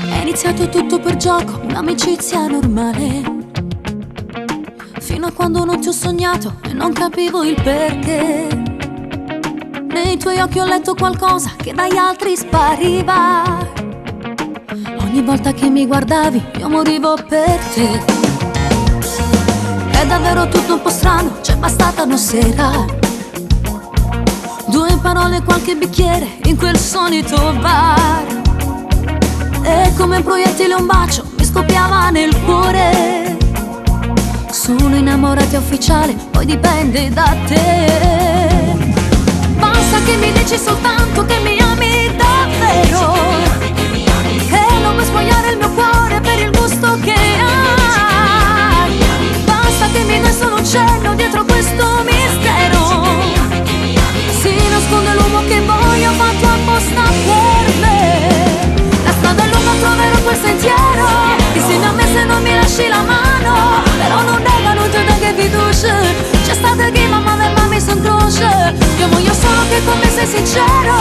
È iniziato tutto per gioco, un'amicizia normale, fino a quando non ti ho sognato e non capivo il perché. Nei tuoi occhi ho letto qualcosa che dagli altri spariva. Ogni volta che mi guardavi io morivo per te. È davvero tutto un po' strano, c'è bastata una sera, 2 parole e qualche bicchiere in quel solito bar, e come un proiettile un bacio mi scoppiava nel cuore. Sono innamorata ufficiale, poi dipende da te. Basta che mi dici soltanto che mi ami davvero, e non vuoi spogliare il mio cuore per il gusto che hai. Basta che mi dai solo un cenno dietro questo mistero. Si nasconde l'uomo che voglio fatto apposta per me. La strada è lunga, troverò quel sentiero insieme a me se non mi lasci la mano. Però non negano tu che fiducia, c'è stata che mamma e mamma sono croce. Io voglio solo che con me sei sincero,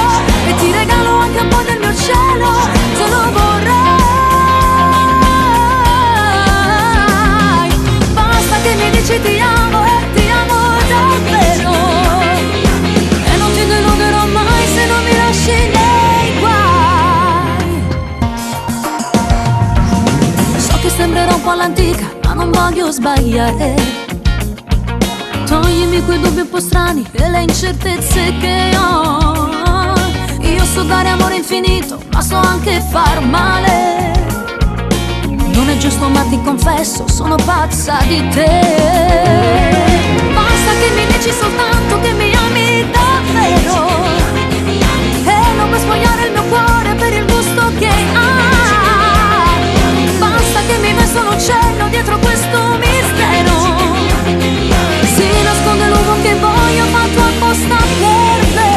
e ti regalo anche un po' del mio cielo, se lo vorrai. Basta che mi dici ti amo e ti amo davvero, e non ti deluderò mai se non mi lasci nei guai. So che sembrerò un po' all'antica, ma non voglio sbagliare. Toglimi quei dubbi un po' strani e le incertezze che ho. Io so dare amore infinito, ma so anche far male. Non è giusto ma ti confesso, sono pazza di te. Basta che mi dici soltanto che mi ami davvero, e non puoi spogliare il mio cuore per il gusto che hai. Basta che mi dai solo un cenno dietro questo mistero. Si nasconde l'uomo che voglio fatto apposta per me.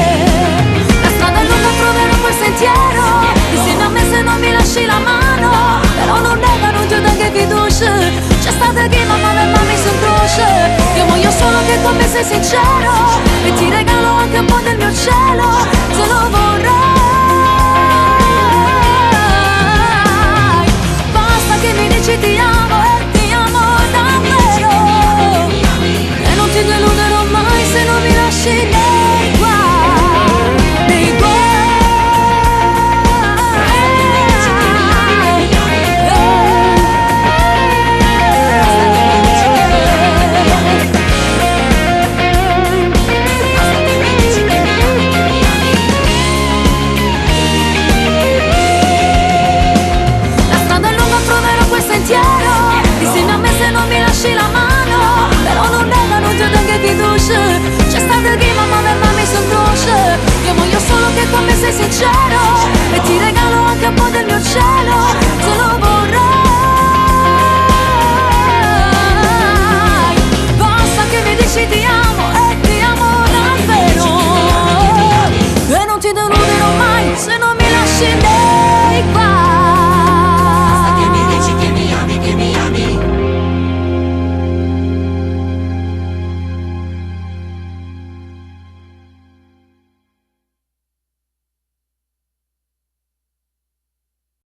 La strada è lunga, troverò quel sentiero insieme a me se non mi lasci la mano. Però non negano tu da che fiducia, c'è stata che mamma e mamma sono croce. Io voglio solo che con me sei sincero, e ti regalo anche un po' del mio cielo, se lo vorrai. Basta che mi dici ti amo e ti amo davvero, e non ti deluderò mai se non mi lasci nei guai, nei guai. La strada è lunga, troverò quel sentiero insieme a me se non mi lasci la mano. Però non negano tu che fiducia, c'è stata che mamma e mamma sono croce. Io voglio solo che con me sei sincero, e ti regalo anche un po' del mio cielo,